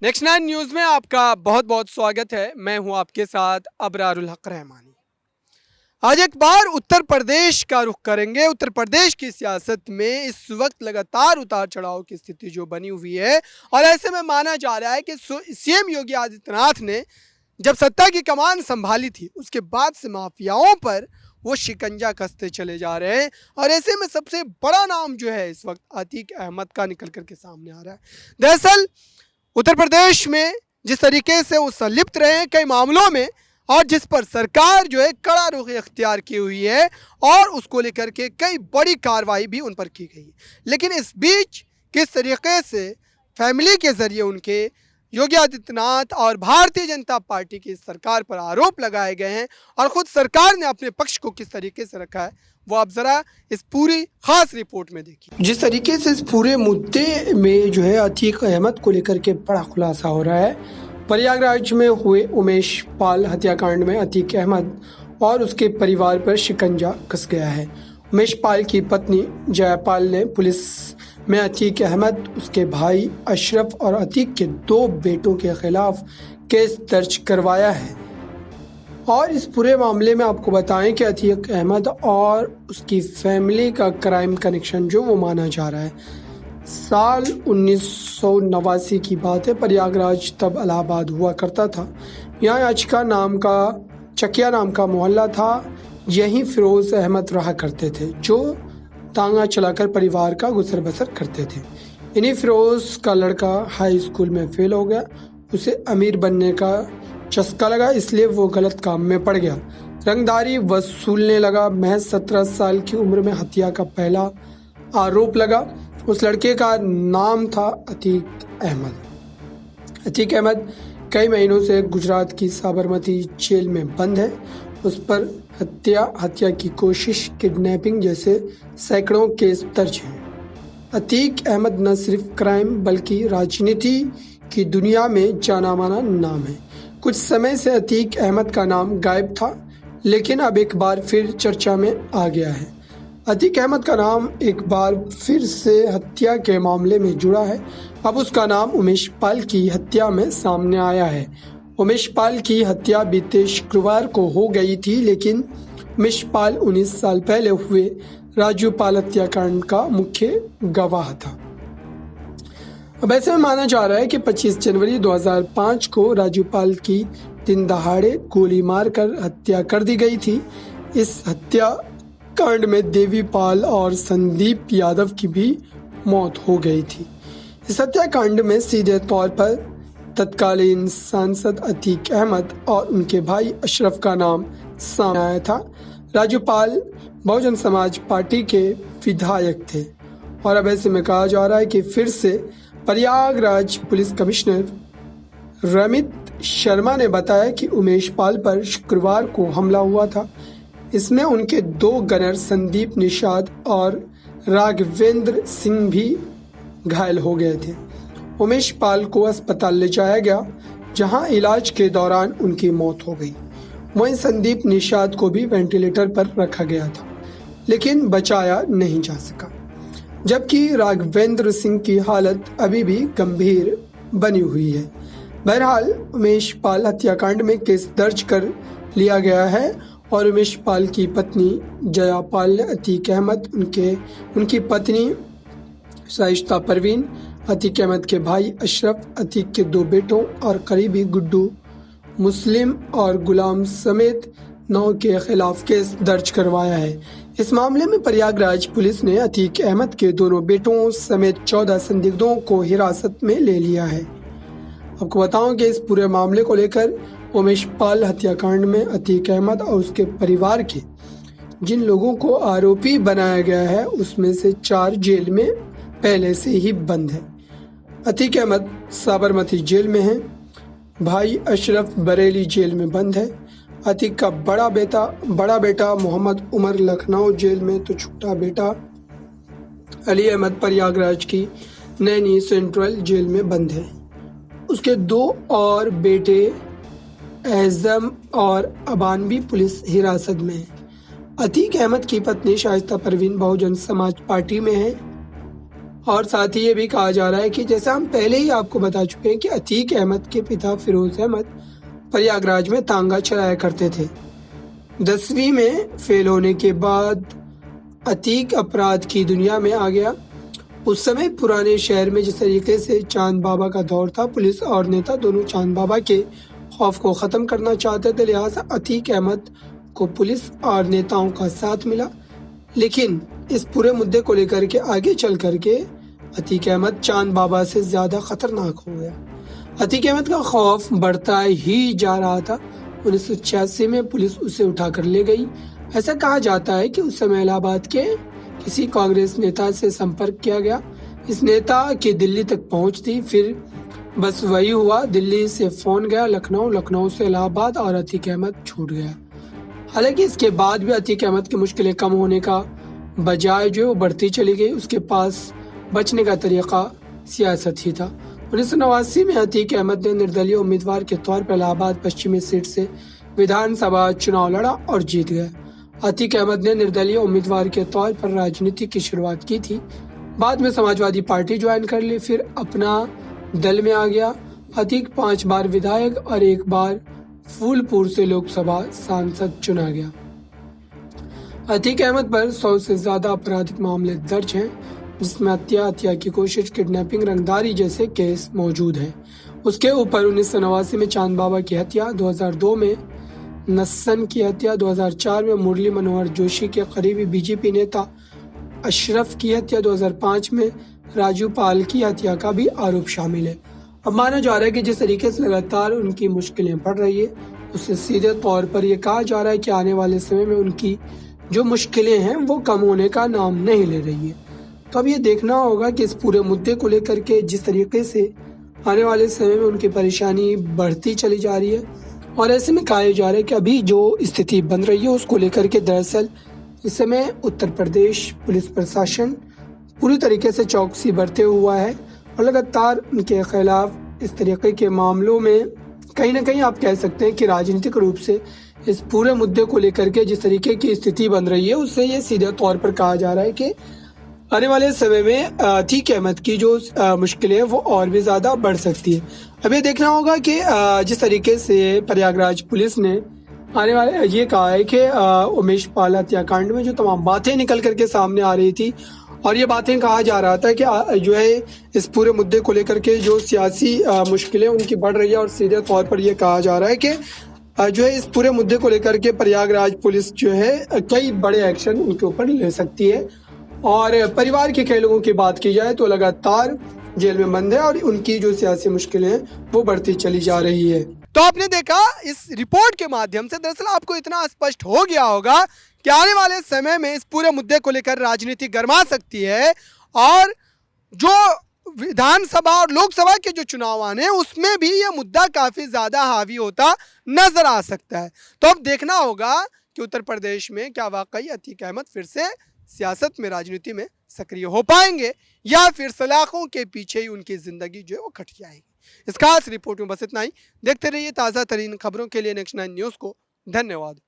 Next 9 news में आपका बहुत बहुत स्वागत है। मैं हूं आपके साथ अबरारुल हक रहमानी। आज एक बार उत्तर प्रदेश का रुख करेंगे। उत्तर प्रदेश की सियासत में इस वक्त लगातार उतार चढ़ाव की स्थिति जो बनी हुई है, और ऐसे में माना जा रहा है कि सीएम योगी आदित्यनाथ ने जब सत्ता की कमान संभाली थी, उसके बाद से माफियाओं पर वो शिकंजा कसते चले जा रहे हैं। और ऐसे में सबसे बड़ा नाम जो है इस वक्त अतीक अहमद का निकल करके सामने आ रहा है। दरअसल उत्तर प्रदेश में जिस तरीके से वो संलिप्त रहे हैं कई मामलों में, और जिस पर सरकार जो है कड़ा रुख इख्तियार की हुई है, और उसको लेकर के कई बड़ी कार्रवाई भी उन पर की गई है। लेकिन इस बीच किस तरीके से फैमिली के ज़रिए उनके योगी आदित्यनाथ और भारतीय जनता पार्टी की सरकार पर आरोप लगाए गए हैं, और ख़ुद सरकार ने अपने पक्ष को किस तरीके से रखा है, वो आप ज़रा इस पूरी खास रिपोर्ट में देखिए। जिस तरीके से इस पूरे मुद्दे में जो है अतीक अहमद को लेकर के बड़ा खुलासा हो रहा है। प्रयागराज में हुए उमेश पाल हत्याकांड में अतीक अहमद और उसके परिवार पर शिकंजा कस गया है। उमेश पाल की पत्नी जयापाल ने पुलिस में अतीक अहमद, उसके भाई अशरफ और अतीक के 2 बेटों के खिलाफ केस दर्ज करवाया है। और इस पूरे मामले में आपको बताएं कि अतीक अहमद और उसकी फैमिली का क्राइम कनेक्शन जो वो माना जा रहा है, साल 1989 की बात है। प्रयागराज तब इलाहाबाद हुआ करता था। यहाँ चकिया नाम का मोहल्ला था। यहीं फिरोज अहमद रहा करते थे, जो तांगा चलाकर परिवार का गुजर बसर करते थे। इन्हीं फिरोज का लड़का हाई स्कूल में फेल हो गया। उसे अमीर बनने का चस्का लगा, इसलिए वो गलत काम में पड़ गया। रंगदारी वसूलने लगा। महज 17 साल की उम्र में हत्या का पहला आरोप लगा। उस लड़के का नाम था अतीक अहमद। अतीक अहमद कई महीनों से गुजरात की साबरमती जेल में बंद है। उस पर हत्या की कोशिश, किडनैपिंग जैसे सैकड़ों केस दर्ज हैं। अतीक अहमद न सिर्फ क्राइम बल्कि राजनीति की दुनिया में जाना माना नाम है। कुछ समय से अतीक अहमद का नाम गायब था, लेकिन अब एक बार फिर चर्चा में आ गया है। अतीक अहमद का नाम एक बार फिर से हत्या के मामले में जुड़ा है। अब उसका नाम उमेश पाल की हत्या में सामने आया है। उमेश पाल की हत्या बीते शुक्रवार को हो गई थी, लेकिन उमेश पाल 19 साल पहले हुए राजू पाल हत्याकांड का मुख्य गवाह था। अब ऐसे में माना जा रहा है कि 25 जनवरी 2005 को राजू पाल की दिन दहाड़े गोली मारकर हत्या कर दी गई थी। इस हत्या कांड में देवी पाल और संदीप यादव की भी मौत हो गई थी। इस हत्याकांड में सीधे तौर पर तत्कालीन सांसद अतीक अहमद और उनके भाई अशरफ का नाम सामने आया था। राजू पाल बहुजन समाज पार्टी के विधायक थे। और अब ऐसे में कहा जा रहा है कि फिर से प्रयागराज पुलिस कमिश्नर रमित शर्मा ने बताया कि उमेश पाल पर शुक्रवार को हमला हुआ था। इसमें उनके 2 गनर संदीप निषाद और राघवेंद्र सिंह भी घायल हो गए थे। उमेश पाल को अस्पताल ले जाया गया, जहां इलाज के दौरान उनकी मौत हो गई। वहीं संदीप निषाद को भी वेंटिलेटर पर रखा गया था, लेकिन बचाया नहीं जा सका, जबकि राघवेंद्र सिंह की हालत अभी भी गंभीर बनी हुई है। बहरहाल उमेश पाल हत्याकांड में केस दर्ज कर लिया गया है, और उमेश पाल की पत्नी जयापाल ने अतीक अहमद, उनकी पत्नी शाइस्ता परवीन, अतीक अहमद के भाई अशरफ, अतीक के 2 बेटों और करीबी गुड्डू मुस्लिम और गुलाम समेत 9 के खिलाफ केस दर्ज करवाया है। इस मामले में प्रयागराज पुलिस ने अतीक अहमद के दोनों बेटों समेत 14 संदिग्धों को हिरासत में ले लिया है। आपको बताऊं कि इस पूरे मामले को लेकर उमेश पाल हत्याकांड में अतीक अहमद और उसके परिवार के जिन लोगों को आरोपी बनाया गया है, उसमें से 4 जेल में पहले से ही बंद है। अतीक अहमद साबरमती जेल में है। भाई अशरफ बरेली जेल में बंद है। अतीक का बड़ा बेटा मोहम्मद उमर लखनऊ जेल में, तो छोटा बेटा अली अहमद प्रयागराज की नैनी सेंट्रल जेल में बंद है। उसके 2 और बेटे एज़म और अबान भी पुलिस हिरासत में है। अतीक अहमद की पत्नी शाइस्ता परवीन बहुजन समाज पार्टी में है और साथ ही ये भी कहा जा रहा है कि जैसा हम पहले ही आपको बता चुके हैं कि अतीक अहमद के पिता फिरोज अहमद प्रयागराज में तांगा चलाया करते थे। 10वीं में फेल होने के बाद अतीक अपराध की दुनिया में आ गया। उस समय पुराने शहर में जिस तरीके से चांद बाबा का दौर था, पुलिस और नेता दोनों चांद बाबा के खौफ को ख़त्म करना चाहते थे, लिहाजा अतीक अहमद को पुलिस और नेताओं का साथ मिला। लेकिन इस पूरे मुद्दे को लेकर के आगे चल करके अतीक अहमद चांद बाबा से ज़्यादा खतरनाक हो गया। अतीक अहमद का खौफ बढ़ता ही जा रहा था। 1986 में पुलिस उसे उठाकर ले गई। ऐसा कहा जाता है कि उस समय इलाहाबाद के किसी कांग्रेस नेता से संपर्क किया गया। इस नेता की दिल्ली तक पहुंच थी, फिर बस वही हुआ, दिल्ली से फोन गया लखनऊ, लखनऊ से इलाहाबाद और अतीक अहमद छूट गया। हालांकि इसके बाद भी अतीक अहमद की मुश्किलें कम होने का बजाय जो वो बढ़ती चली गई। उसके पास बचने का तरीका सियासत ही था। 1989 में अतीक अहमद ने निर्दलीय उम्मीदवार के तौर पर इलाहाबाद पश्चिमी सीट से विधानसभा चुनाव लड़ा और जीत गया। अतीक अहमद ने निर्दलीय उम्मीदवार के तौर पर राजनीति की शुरुआत की थी। बाद में समाजवादी पार्टी ज्वाइन कर ली, फिर अपना दल में आ गया। अतीक 5 बार विधायक और 1 बार फूलपुर से लोकसभा सांसद चुना गया। अतीक अहमद पर 100 से ज्यादा आपराधिक मामले दर्ज हैं, जिसमें हत्या की कोशिश, किडनैपिंग, रंगदारी जैसे केस मौजूद हैं। उसके ऊपर 1989 में चांद बाबा की हत्या, 2002 में नस्सन की हत्या, 2004 में मुरली मनोहर जोशी के करीबी बीजेपी नेता अशरफ की हत्या, 2005 में राजू पाल की हत्या का भी आरोप शामिल है। अब माना जा रहा है कि जिस तरीके से लगातार उनकी मुश्किलें बढ़ रही है, उससे सीधे तौर पर यह कहा जा रहा है कि आने वाले समय में उनकी जो मुश्किलें हैं वो कम होने का नाम नहीं ले रही है। तो अब ये देखना होगा कि इस पूरे मुद्दे को लेकर के जिस तरीके से आने वाले समय में उनकी परेशानी बढ़ती चली जा रही है, और ऐसे में कहा जा रहा है कि अभी जो स्थिति बन रही है उसको लेकर के दरअसल इस समय उत्तर प्रदेश पुलिस प्रशासन पूरी तरीके से चौकसी बरते हुआ है और लगातार उनके खिलाफ इस तरीके के मामलों में कहीं ना कहीं आप कह सकते हैं कि राजनीतिक रूप से इस पूरे मुद्दे को लेकर के जिस तरीके की स्थिति बन रही है, उससे ये सीधे तौर पर कहा जा रहा है कि आने वाले समय में अतीक अहमद की जो मुश्किलें हैं वो और भी ज़्यादा बढ़ सकती है। अब ये देखना होगा कि जिस तरीके से प्रयागराज पुलिस ने आने वाले ये कहा है कि उमेश पाल हत्याकांड में जो तमाम बातें निकल करके सामने आ रही थी, और ये बातें कहा जा रहा था कि जो है इस पूरे मुद्दे को लेकर के जो सियासी मुश्किलें उनकी बढ़ रही है, और सीधे तौर पर ये कहा जा रहा है कि जो है इस पूरे मुद्दे को लेकर के प्रयागराज पुलिस जो है कई बड़े एक्शन उनके ऊपर ले सकती है। और परिवार के कई लोगों की बात की जाए तो लगातार जेल में बंद है और उनकी जो सियासी मुश्किलें हैं वो बढ़ती चली जा रही है। तो आपने देखा इस रिपोर्ट के माध्यम से दरअसल आपको इतना स्पष्ट हो गया होगा कि आने वाले समय में इस पूरे मुद्दे को लेकर राजनीति गर्मा सकती है, और जो विधानसभा और लोकसभा के जो चुनाव आने हैं उसमें भी ये मुद्दा काफी ज्यादा हावी होता नजर आ सकता है। तो अब देखना होगा कि उत्तर प्रदेश में क्या वाकई अतीक अहमद फिर से सियासत में, राजनीति में सक्रिय हो पाएंगे, या फिर सलाखों के पीछे ही उनकी जिंदगी जो है वो कट जाएगी। इस खास रिपोर्ट में बस इतना ही। देखते रहिए ताज़ा तरीन खबरों के लिए नेक्स्ट 9 न्यूज़ को। धन्यवाद।